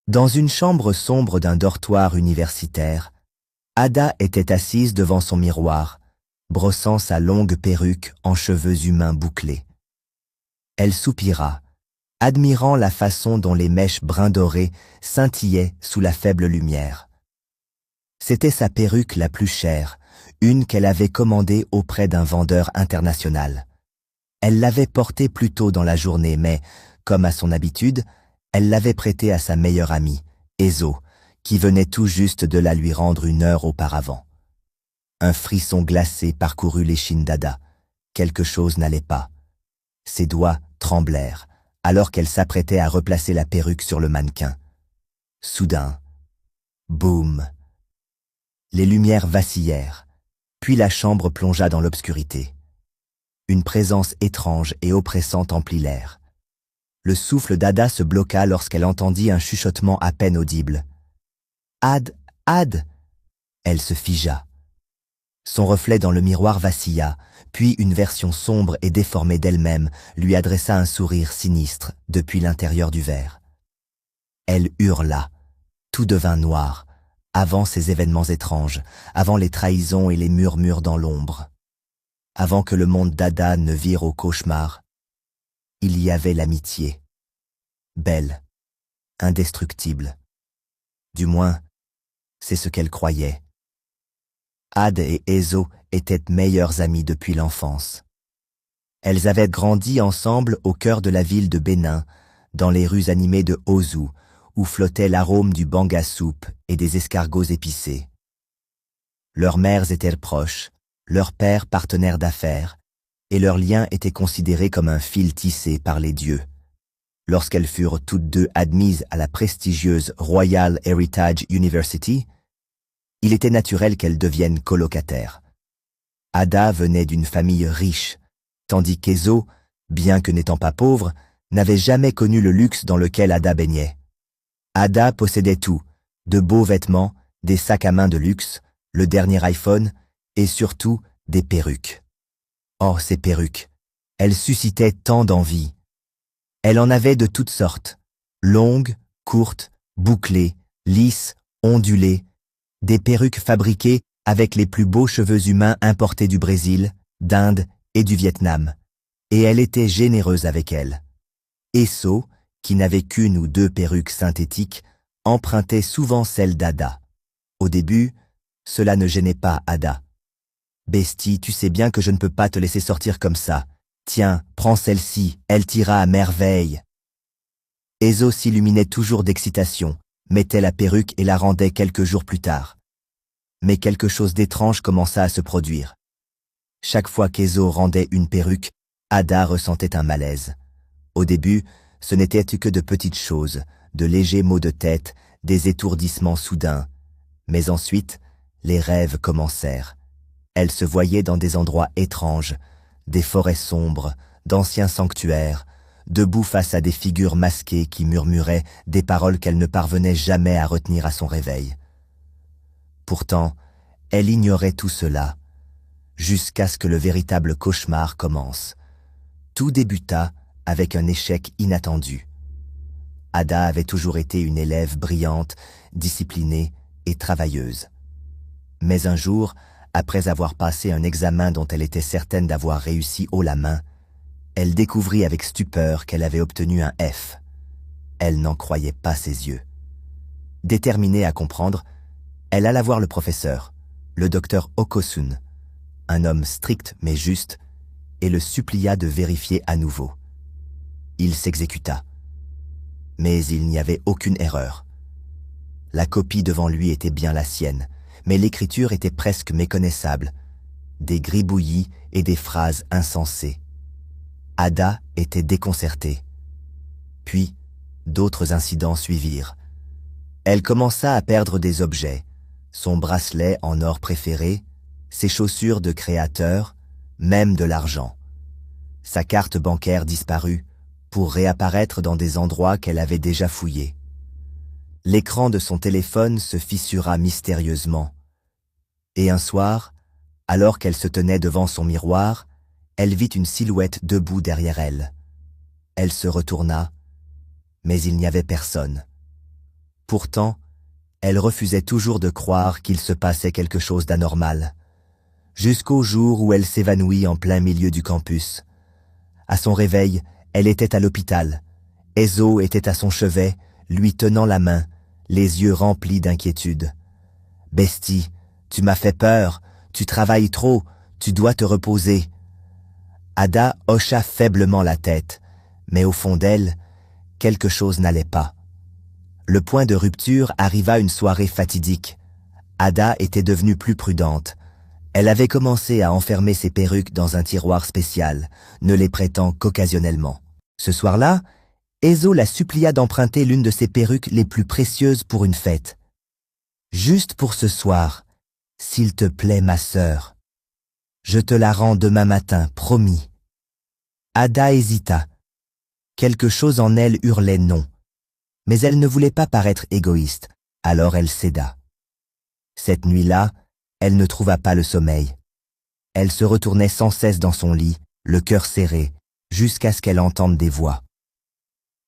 Dans une chambre sombre d'un dortoir universitaire, Ada était assise devant son miroir, brossant sa longue perruque en cheveux humains bouclés. Elle soupira, admirant la façon dont les mèches brun doré scintillaient sous la faible lumière. C'était sa perruque la plus chère, une qu'elle avait commandée auprès d'un vendeur international. Elle l'avait portée plus tôt dans la journée, mais, comme à son habitude, elle l'avait prêtée à sa meilleure amie, Ezo, qui venait tout juste de la lui rendre une heure auparavant. Un frisson glacé parcourut l'échine d'Ada. Quelque chose n'allait pas. Ses doigts tremblèrent, alors qu'elle s'apprêtait à replacer la perruque sur le mannequin. Soudain, boum! Les lumières vacillèrent, puis la chambre plongea dans l'obscurité. Une présence étrange et oppressante emplit l'air. Le souffle d'Ada se bloqua lorsqu'elle entendit un chuchotement à peine audible. « Ad, Ad !» Elle se figea. Son reflet dans le miroir vacilla, puis une version sombre et déformée d'elle-même lui adressa un sourire sinistre depuis l'intérieur du verre. Elle hurla. Tout devint noir, avant ces événements étranges, avant les trahisons et les murmures dans l'ombre. Avant que le monde d'Ada ne vire au cauchemar, il y avait l'amitié. Belle, indestructible. Du moins, c'est ce qu'elle croyait. Ad et Ezo étaient meilleures amies depuis l'enfance. Elles avaient grandi ensemble au cœur de la ville de Bénin, dans les rues animées de Ozu, où flottait l'arôme du banga soupe et des escargots épicés. Leurs mères étaient proches, leurs pères partenaires d'affaires, et leur lien était considéré comme un fil tissé par les dieux. Lorsqu'elles furent toutes deux admises à la prestigieuse Royal Heritage University, il était naturel qu'elles deviennent colocataires. Ada venait d'une famille riche, tandis qu'Ezo, bien que n'étant pas pauvre, n'avait jamais connu le luxe dans lequel Ada baignait. Ada possédait tout, de beaux vêtements, des sacs à main de luxe, le dernier iPhone et surtout des perruques. Oh, ces perruques! Elles suscitaient tant d'envie. Elle en avait de toutes sortes, longues, courtes, bouclées, lisses, ondulées, des perruques fabriquées avec les plus beaux cheveux humains importés du Brésil, d'Inde et du Vietnam. Et elle était généreuse avec elles. Esso, qui n'avait qu'une ou deux perruques synthétiques, empruntait souvent celles d'Ada. Au début, cela ne gênait pas Ada. « Bestie, tu sais bien que je ne peux pas te laisser sortir comme ça. Tiens, prends celle-ci, elle t'ira à merveille. » Ezo s'illuminait toujours d'excitation, mettait la perruque et la rendait quelques jours plus tard. Mais quelque chose d'étrange commença à se produire. Chaque fois qu'Ezo rendait une perruque, Ada ressentait un malaise. Au début, ce n'était que de petites choses, de légers maux de tête, des étourdissements soudains. Mais ensuite, les rêves commencèrent. Elle se voyait dans des endroits étranges, des forêts sombres, d'anciens sanctuaires, debout face à des figures masquées qui murmuraient des paroles qu'elle ne parvenait jamais à retenir à son réveil. Pourtant, elle ignorait tout cela, jusqu'à ce que le véritable cauchemar commence. Tout débuta avec un échec inattendu. Ada avait toujours été une élève brillante, disciplinée et travailleuse. Mais un jour, après avoir passé un examen dont elle était certaine d'avoir réussi haut la main, elle découvrit avec stupeur qu'elle avait obtenu un F. Elle n'en croyait pas ses yeux. Déterminée à comprendre, elle alla voir le professeur, le docteur Okosun, un homme strict mais juste, et le supplia de vérifier à nouveau. Il s'exécuta. Mais il n'y avait aucune erreur. La copie devant lui était bien la sienne, mais l'écriture était presque méconnaissable, des gribouillis et des phrases insensées. Ada était déconcertée. Puis, d'autres incidents suivirent. Elle commença à perdre des objets, son bracelet en or préféré, ses chaussures de créateur, même de l'argent. Sa carte bancaire disparut, pour réapparaître dans des endroits qu'elle avait déjà fouillés. L'écran de son téléphone se fissura mystérieusement. Et un soir, alors qu'elle se tenait devant son miroir, elle vit une silhouette debout derrière elle. Elle se retourna, mais il n'y avait personne. Pourtant, elle refusait toujours de croire qu'il se passait quelque chose d'anormal, jusqu'au jour où elle s'évanouit en plein milieu du campus. À son réveil, elle était à l'hôpital. Ezo était à son chevet, lui tenant la main, les yeux remplis d'inquiétude. « Bestie, tu m'as fait peur, tu travailles trop, tu dois te reposer. » Ada hocha faiblement la tête, mais au fond d'elle, quelque chose n'allait pas. Le point de rupture arriva une soirée fatidique. Ada était devenue plus prudente. Elle avait commencé à enfermer ses perruques dans un tiroir spécial, ne les prêtant qu'occasionnellement. Ce soir-là, Ezo la supplia d'emprunter l'une de ses perruques les plus précieuses pour une fête. « Juste pour ce soir, s'il te plaît, ma sœur. Je te la rends demain matin, promis. » Ada hésita. Quelque chose en elle hurlait non. Mais elle ne voulait pas paraître égoïste, alors elle céda. Cette nuit-là, elle ne trouva pas le sommeil. Elle se retournait sans cesse dans son lit, le cœur serré, jusqu'à ce qu'elle entende des voix.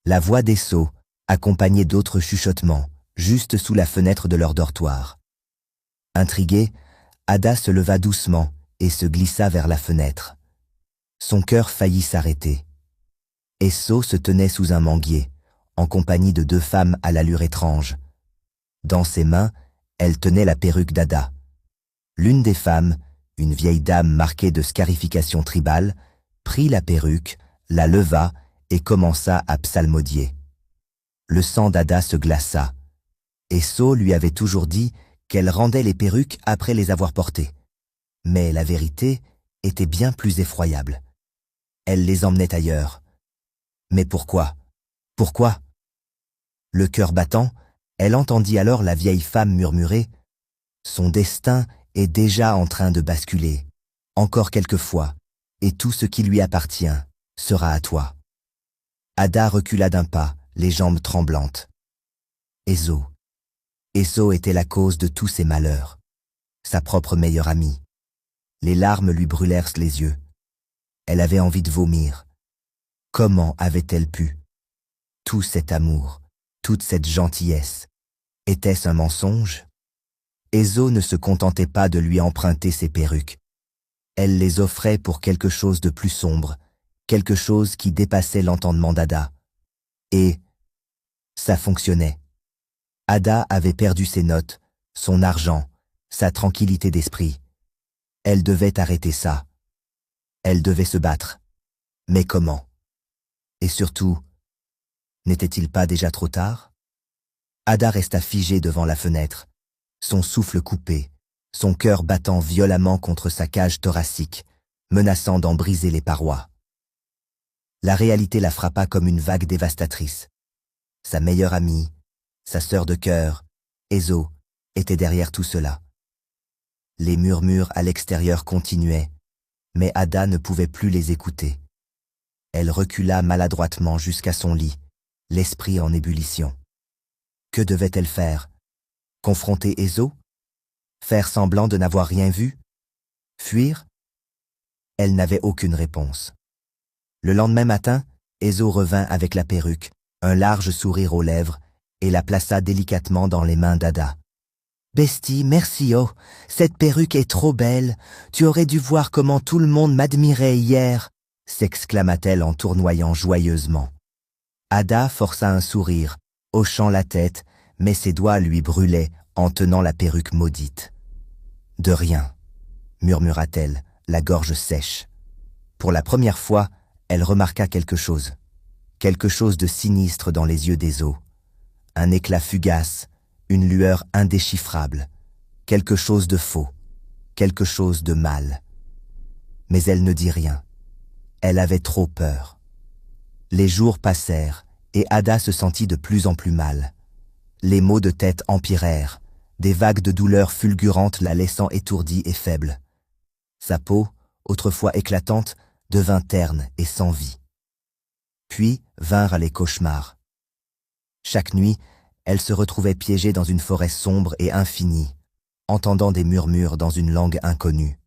La voix d'Ezo, accompagnée d'autres chuchotements, juste sous la fenêtre de leur dortoir. Intriguée, Ada se leva doucement et se glissa vers la fenêtre. Son cœur faillit s'arrêter. Ezo se tenait sous un manguier, en compagnie de deux femmes à l'allure étrange. Dans ses mains, elle tenait la perruque d'Ada. L'une des femmes, une vieille dame marquée de scarifications tribales, prit la perruque, la leva et commença à psalmodier. Le sang d'Ada se glaça. Ezo lui avait toujours dit qu'elle rendait les perruques après les avoir portées. Mais la vérité était bien plus effroyable. Elle les emmenait ailleurs. Mais pourquoi? Pourquoi? Le cœur battant, elle entendit alors la vieille femme murmurer « Son destin est déjà en train de basculer. Encore quelques fois, et tout ce qui lui appartient sera à toi. » Ada recula d'un pas, les jambes tremblantes. Ezo. Ezo était la cause de tous ses malheurs. Sa propre meilleure amie. Les larmes lui brûlèrent les yeux. Elle avait envie de vomir. Comment avait-elle pu? Tout cet amour, toute cette gentillesse, était-ce un mensonge? Ezo ne se contentait pas de lui emprunter ses perruques. Elle les offrait pour quelque chose de plus sombre, quelque chose qui dépassait l'entendement d'Ada. Et ça fonctionnait. Ada avait perdu ses notes, son argent, sa tranquillité d'esprit. Elle devait arrêter ça. Elle devait se battre. Mais comment? Et surtout, n'était-il pas déjà trop tard? Ada resta figée devant la fenêtre, son souffle coupé, son cœur battant violemment contre sa cage thoracique, menaçant d'en briser les parois. La réalité la frappa comme une vague dévastatrice. Sa meilleure amie, sa sœur de cœur, Ezo, était derrière tout cela. Les murmures à l'extérieur continuaient, mais Ada ne pouvait plus les écouter. Elle recula maladroitement jusqu'à son lit, l'esprit en ébullition. Que devait-elle faire? Confronter Ezo? Faire semblant de n'avoir rien vu? Fuir? Elle n'avait aucune réponse. Le lendemain matin, Ezo revint avec la perruque, un large sourire aux lèvres, et la plaça délicatement dans les mains d'Ada. « Bestie, merci, oh, cette perruque est trop belle. Tu aurais dû voir comment tout le monde m'admirait hier, » s'exclama-t-elle en tournoyant joyeusement. Ada força un sourire, hochant la tête, mais ses doigts lui brûlaient en tenant la perruque maudite. « De rien, » murmura-t-elle, la gorge sèche. Pour la première fois, elle remarqua quelque chose de sinistre dans les yeux d'Ezo. Un éclat fugace, une lueur indéchiffrable, quelque chose de faux, quelque chose de mal. Mais elle ne dit rien. Elle avait trop peur. Les jours passèrent et Ada se sentit de plus en plus mal. Les maux de tête empirèrent, des vagues de douleur fulgurantes la laissant étourdie et faible. Sa peau, autrefois éclatante, devint terne et sans vie. Puis vinrent les cauchemars. Chaque nuit, elle se retrouvait piégée dans une forêt sombre et infinie, entendant des murmures dans une langue inconnue.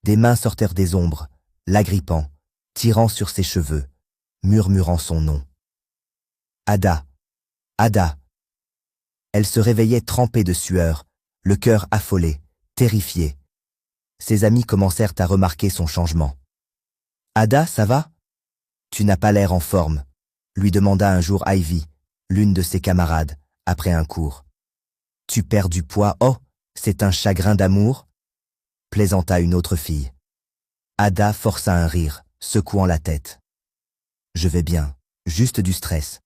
Des mains sortirent des ombres, l'agrippant, tirant sur ses cheveux, murmurant son nom. « Ada, Ada !» Elle se réveillait trempée de sueur, le cœur affolé, terrifiée. Ses amis commencèrent à remarquer son changement. « Ada, ça va? Tu n'as pas l'air en forme », lui demanda un jour Ivy, l'une de ses camarades, après un cours. « Tu perds du poids, oh, c'est un chagrin d'amour ?» plaisanta une autre fille. Ada força un rire, secouant la tête. « Je vais bien, juste du stress. »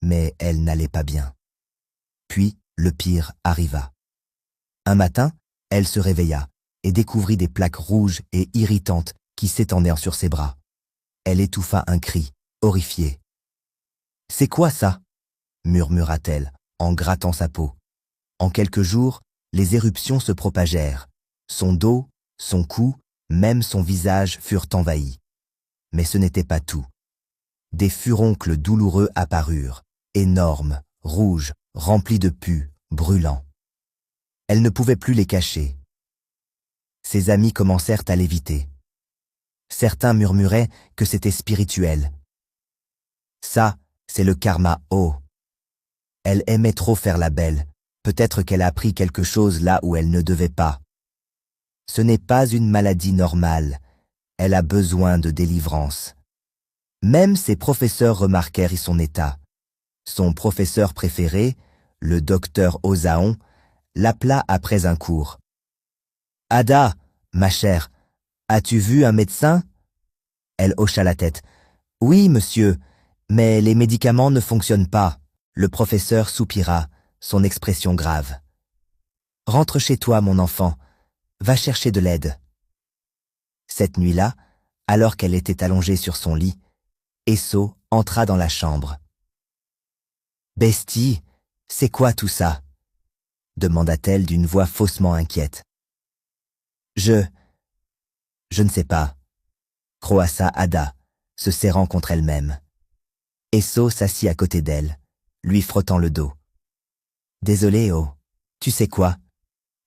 Mais elle n'allait pas bien. Puis, le pire arriva. Un matin, elle se réveilla et découvrit des plaques rouges et irritantes qui s'étendaient sur ses bras. Elle étouffa un cri, horrifiée. « C'est quoi ça ?» murmura-t-elle en grattant sa peau. En quelques jours, les éruptions se propagèrent. Son dos, son cou, même son visage furent envahis. Mais ce n'était pas tout. Des furoncles douloureux apparurent, énormes, rouges, remplis de pus, brûlants. Elle ne pouvait plus les cacher. Ses amis commencèrent à l'éviter. Certains murmuraient que c'était spirituel. Ça, c'est le karma, oh. Elle aimait trop faire la belle. Peut-être qu'elle a appris quelque chose là où elle ne devait pas. Ce n'est pas une maladie normale. Elle a besoin de délivrance. Même ses professeurs remarquèrent son état. Son professeur préféré, le docteur Ozaon, l'appela après un cours. « Ada, ma chère, as-tu vu un médecin ?» Elle hocha la tête. « Oui, monsieur, mais les médicaments ne fonctionnent pas. » Le professeur soupira, son expression grave. « Rentre chez toi, mon enfant. Va chercher de l'aide. » Cette nuit-là, alors qu'elle était allongée sur son lit, Esso entra dans la chambre. « Bestie, c'est quoi tout ça ?» demanda-t-elle d'une voix faussement inquiète. « Je ne sais pas, » croassa Ada, se serrant contre elle-même. Esso s'assit à côté d'elle, lui frottant le dos. « Désolé, oh, tu sais quoi?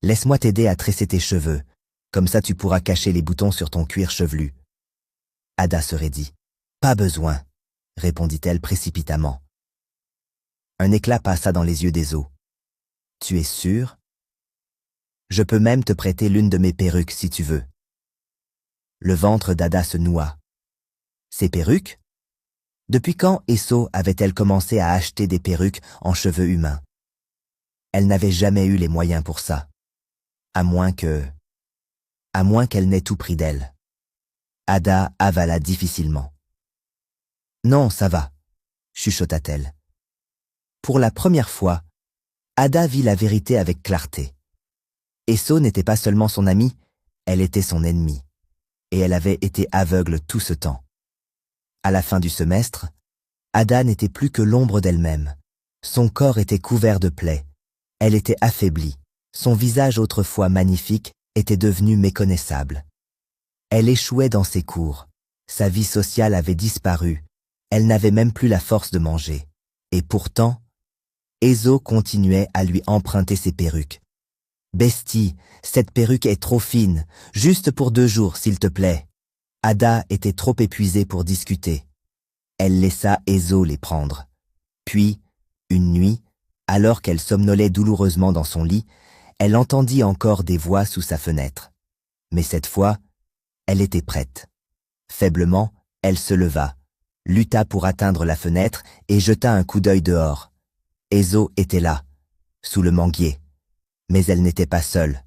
Laisse-moi t'aider à tresser tes cheveux, comme ça tu pourras cacher les boutons sur ton cuir chevelu. » Ada se raidit. « Pas besoin, » répondit-elle précipitamment. Un éclat passa dans les yeux d'Esso. « Tu es sûr? Je peux même te prêter l'une de mes perruques si tu veux. » Le ventre d'Ada se noua. Ses perruques? Depuis quand Esso avait-elle commencé à acheter des perruques en cheveux humains? Elle n'avait jamais eu les moyens pour ça. À moins qu'elle n'ait tout pris d'elle. Ada avala difficilement. « Non, ça va, » chuchota-t-elle. Pour la première fois, Ada vit la vérité avec clarté. Esso n'était pas seulement son amie, elle était son ennemie. Et elle avait été aveugle tout ce temps. À la fin du semestre, Ada n'était plus que l'ombre d'elle-même. Son corps était couvert de plaies. Elle était affaiblie. Son visage autrefois magnifique était devenu méconnaissable. Elle échouait dans ses cours. Sa vie sociale avait disparu. Elle n'avait même plus la force de manger. Et pourtant, Esso continuait à lui emprunter ses perruques. « Bestie, cette perruque est trop fine, juste pour 2 jours, s'il te plaît. » Ada était trop épuisée pour discuter. Elle laissa Esso les prendre. Puis, une nuit, alors qu'elle somnolait douloureusement dans son lit, elle entendit encore des voix sous sa fenêtre. Mais cette fois, elle était prête. Faiblement, elle se leva, lutta pour atteindre la fenêtre et jeta un coup d'œil dehors. Esso était là, sous le manguier. Mais elle n'était pas seule.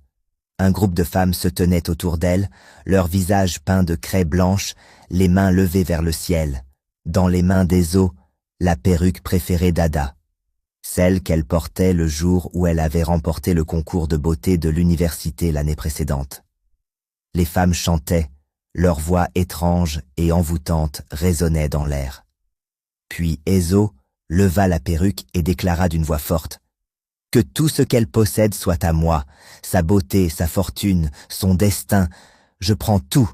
Un groupe de femmes se tenait autour d'elle, leurs visages peints de craie blanche, les mains levées vers le ciel. Dans les mains d'Esso, la perruque préférée d'Ada. Celle qu'elle portait le jour où elle avait remporté le concours de beauté de l'université l'année précédente. Les femmes chantaient, leurs voix étranges et envoûtantes résonnaient dans l'air. Puis Esso leva la perruque et déclara d'une voix forte: « Que tout ce qu'elle possède soit à moi, sa beauté, sa fortune, son destin, je prends tout. »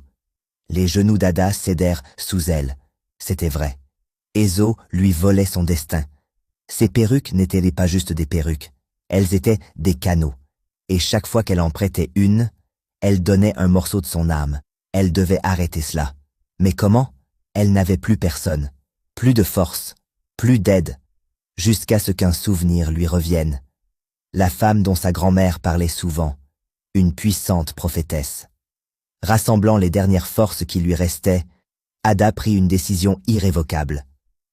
Les genoux d'Ada cédèrent sous elle. C'était vrai. Esso lui volait son destin. Ses perruques n'étaient pas juste des perruques. Elles étaient des canaux. Et chaque fois qu'elle en prêtait une, elle donnait un morceau de son âme. Elle devait arrêter cela. Mais comment? Elle n'avait plus personne. Plus de force. Plus d'aide. Jusqu'à ce qu'un souvenir lui revienne. la femme dont sa grand-mère parlait souvent, une puissante prophétesse. Rassemblant les dernières forces qui lui restaient, Ada prit une décision irrévocable.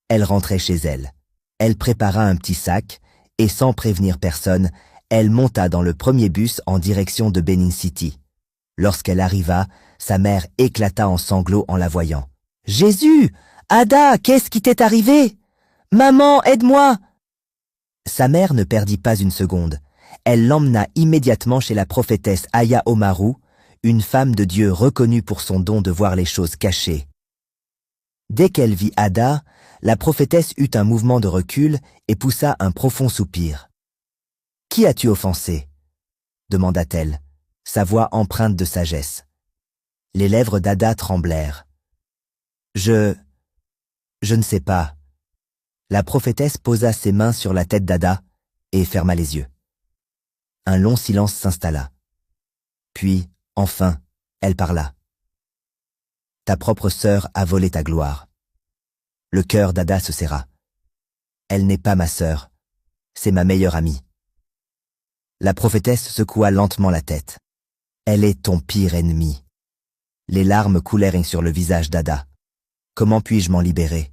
Elle rentrait chez elle. Elle prépara un petit sac, et sans prévenir personne, elle monta dans le premier bus en direction de Benin City. Lorsqu'elle arriva, sa mère éclata en sanglots en la voyant. « Jésus! Ada, qu'est-ce qui t'est arrivé? Maman, aide-moi !» Sa mère ne perdit pas une seconde. Elle l'emmena immédiatement chez la prophétesse Aya Omaru, une femme de Dieu reconnue pour son don de voir les choses cachées. Dès qu'elle vit Ada, la prophétesse eut un mouvement de recul et poussa un profond soupir. « Qui as-tu offensé ?» demanda-t-elle, sa voix empreinte de sagesse. Les lèvres d'Ada tremblèrent. « Je ne sais pas. » La prophétesse posa ses mains sur la tête d'Ada et ferma les yeux. Un long silence s'installa. Puis, enfin, elle parla. « Ta propre sœur a volé ta gloire. » Le cœur d'Ada se serra. « Elle n'est pas ma sœur, c'est ma meilleure amie. » La prophétesse secoua lentement la tête. « Elle est ton pire ennemi. » Les larmes coulèrent sur le visage d'Ada. « Comment puis-je m'en libérer ?»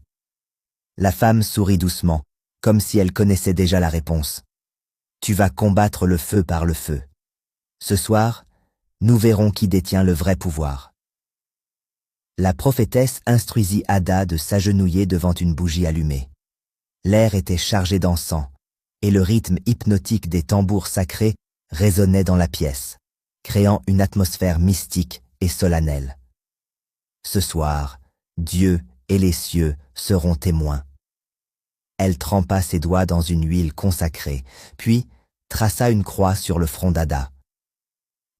La femme sourit doucement, comme si elle connaissait déjà la réponse. « Tu vas combattre le feu par le feu. Ce soir, nous verrons qui détient le vrai pouvoir. » La prophétesse instruisit Ada de s'agenouiller devant une bougie allumée. L'air était chargé d'encens, et le rythme hypnotique des tambours sacrés résonnait dans la pièce, créant une atmosphère mystique et solennelle. Ce soir, Dieu et les cieux seront témoins. Elle trempa ses doigts dans une huile consacrée, puis traça une croix sur le front d'Ada.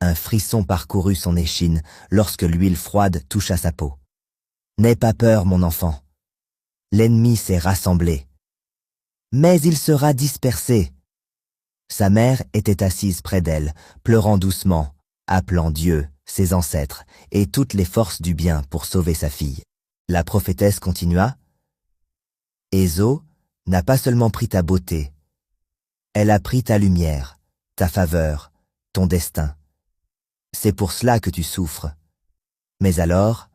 Un frisson parcourut son échine lorsque l'huile froide toucha sa peau. « N'aie pas peur, mon enfant. L'ennemi s'est rassemblé. Mais il sera dispersé. » Sa mère était assise près d'elle, pleurant doucement, appelant Dieu, ses ancêtres et toutes les forces du bien pour sauver sa fille. La prophétesse continua. « Ézo n'a pas seulement pris ta beauté, elle a pris ta lumière, ta faveur, ton destin. C'est pour cela que tu souffres. » Mais alors,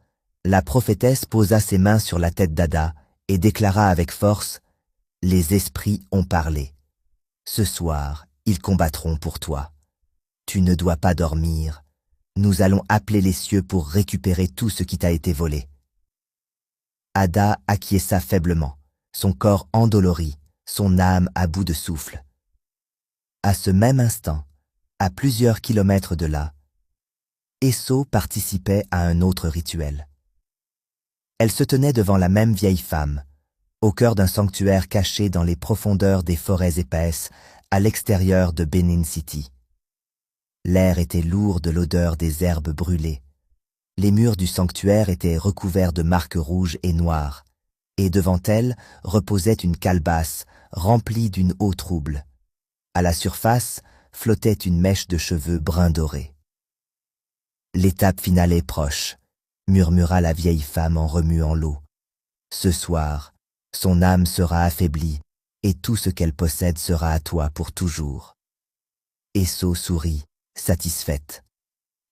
la prophétesse posa ses mains sur la tête d'Ada et déclara avec force, « Les esprits ont parlé. Ce soir, ils combattront pour toi. Tu ne dois pas dormir. Nous allons appeler les cieux pour récupérer tout ce qui t'a été volé. » Ada acquiesça faiblement, son corps endolori, son âme à bout de souffle. À ce même instant, à plusieurs kilomètres de là, Eso participait à un autre rituel. Elle se tenait devant la même vieille femme, au cœur d'un sanctuaire caché dans les profondeurs des forêts épaisses, à l'extérieur de Benin City. L'air était lourd de l'odeur des herbes brûlées. Les murs du sanctuaire étaient recouverts de marques rouges et noires, et devant elle reposait une calebasse remplie d'une eau trouble. À la surface flottait une mèche de cheveux brun dorés. « L'étape finale est proche, » murmura la vieille femme en remuant l'eau. « Ce soir, son âme sera affaiblie, et tout ce qu'elle possède sera à toi pour toujours. » Eso sourit, satisfaite.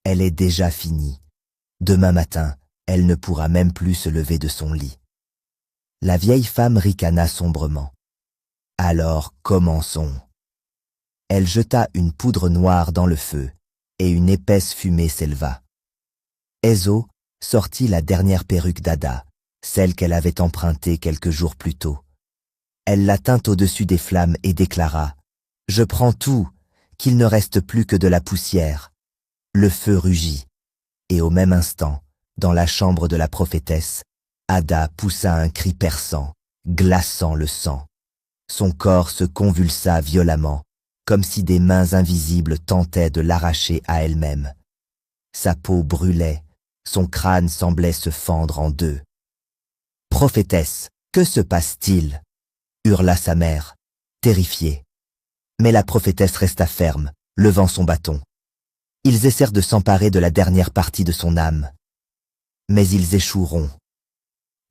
Elle est déjà finie. Demain matin, elle ne pourra même plus se lever de son lit. La vieille femme ricana sombrement. « Alors commençons. » Elle jeta une poudre noire dans le feu, et une épaisse fumée s'éleva. Eso sortit la dernière perruque d'Ada, celle qu'elle avait empruntée quelques jours plus tôt. Elle la tint au-dessus des flammes et déclara « Je prends tout, qu'il ne reste plus que de la poussière. » Le feu rugit, et au même instant, dans la chambre de la prophétesse, Ada poussa un cri perçant, glaçant le sang. Son corps se convulsa violemment, comme si des mains invisibles tentaient de l'arracher à elle-même. Sa peau brûlait, son crâne semblait se fendre en deux. « Prophétesse, que se passe-t-il » hurla sa mère, terrifiée. Mais la prophétesse resta ferme, levant son bâton. Ils essayèrent de s'emparer de la dernière partie de son âme. Mais ils échoueront.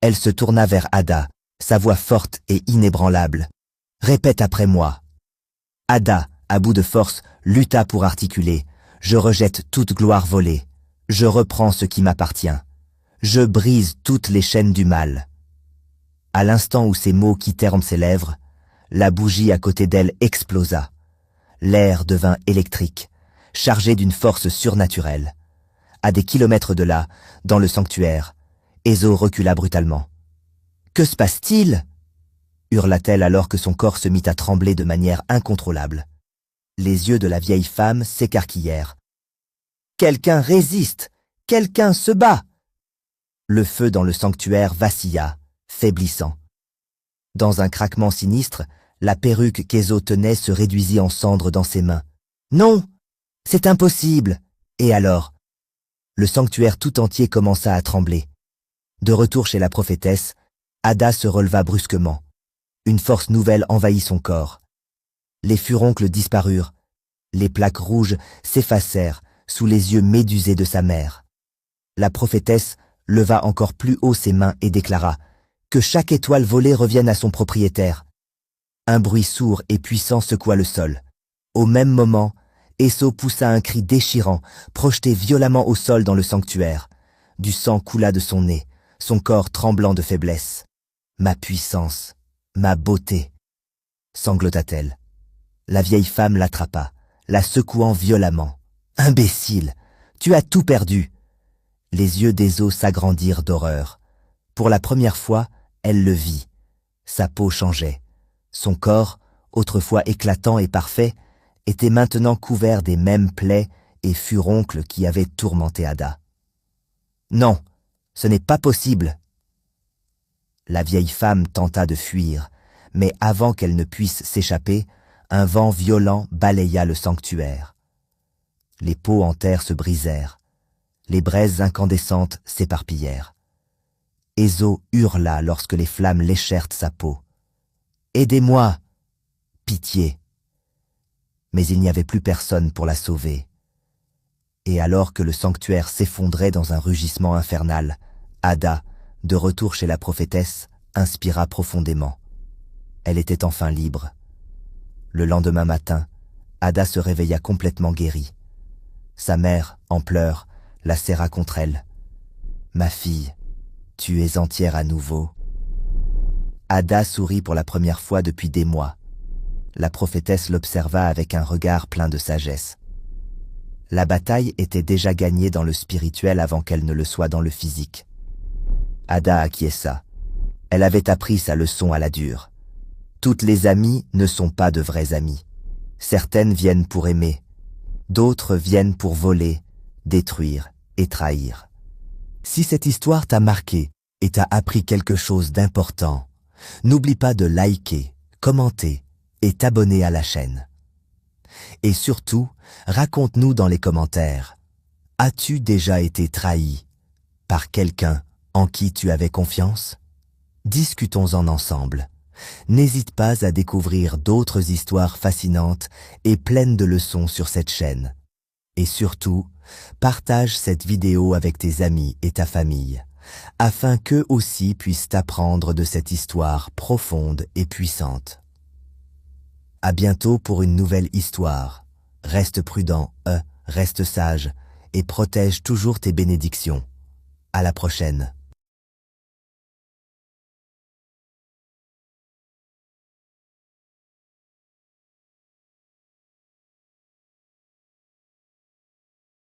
Elle se tourna vers Ada, sa voix forte et inébranlable. « Répète après moi. » Ada, à bout de force, lutta pour articuler. Je rejette toute gloire volée. Je reprends ce qui m'appartient. Je brise toutes les chaînes du mal. À l'instant où ces mots quittèrent ses lèvres, la bougie à côté d'elle explosa. L'air devint électrique, chargé d'une force surnaturelle. À des kilomètres de là, dans le sanctuaire, Ezo recula brutalement. « Que se passe-t-il » hurla-t-elle alors que son corps se mit à trembler de manière incontrôlable. Les yeux de la vieille femme s'écarquillèrent. « Quelqu'un résiste! Quelqu'un se bat !» Le feu dans le sanctuaire vacilla, faiblissant. Dans un craquement sinistre, la perruque qu'Ezo tenait se réduisit en cendres dans ses mains. « Non! C'est impossible !» Et alors? Le sanctuaire tout entier commença à trembler. De retour chez la prophétesse, Ada se releva brusquement. Une force nouvelle envahit son corps. Les furoncles disparurent. Les plaques rouges s'effacèrent sous les yeux médusés de sa mère. La prophétesse leva encore plus haut ses mains et déclara « Que chaque étoile volée revienne à son propriétaire ». Un bruit sourd et puissant secoua le sol. Au même moment, Esso poussa un cri déchirant, projeté violemment au sol dans le sanctuaire. Du sang coula de son nez, son corps tremblant de faiblesse. « Ma puissance, ma beauté !» sanglota-t-elle. La vieille femme l'attrapa, la secouant violemment. « Imbécile, tu as tout perdu !» Les yeux d'Ezo s'agrandirent d'horreur. Pour la première fois, elle le vit. Sa peau changeait. Son corps, autrefois éclatant et parfait, était maintenant couvert des mêmes plaies et furoncles qui avaient tourmenté Ada. « Non, ce n'est pas possible !» La vieille femme tenta de fuir, mais avant qu'elle ne puisse s'échapper, un vent violent balaya le sanctuaire. Les pots en terre se brisèrent. Les braises incandescentes s'éparpillèrent. Ezo hurla lorsque les flammes léchèrent sa peau. « Aidez-moi ! Pitié !» Mais il n'y avait plus personne pour la sauver. Et alors que le sanctuaire s'effondrait dans un rugissement infernal, Ada, de retour chez la prophétesse, inspira profondément. Elle était enfin libre. Le lendemain matin, Ada se réveilla complètement guérie. Sa mère, en pleurs, la serra contre elle. « Ma fille, tu es entière à nouveau. » Ada sourit pour la première fois depuis des mois. La prophétesse l'observa avec un regard plein de sagesse. La bataille était déjà gagnée dans le spirituel avant qu'elle ne le soit dans le physique. Ada acquiesça. Elle avait appris sa leçon à la dure. Toutes les amies ne sont pas de vraies amies. Certaines viennent pour aimer. D'autres viennent pour voler, détruire et trahir. Si cette histoire t'a marqué et t'a appris quelque chose d'important, n'oublie pas de liker, commenter et t'abonner à la chaîne. Et surtout, raconte-nous dans les commentaires, as-tu déjà été trahi par quelqu'un en qui tu avais confiance? Discutons-en ensemble. N'hésite pas à découvrir d'autres histoires fascinantes et pleines de leçons sur cette chaîne. Et surtout, partage cette vidéo avec tes amis et ta famille, afin qu'eux aussi puissent apprendre de cette histoire profonde et puissante. À bientôt pour une nouvelle histoire. Reste prudent, reste sage et protège toujours tes bénédictions. À la prochaine.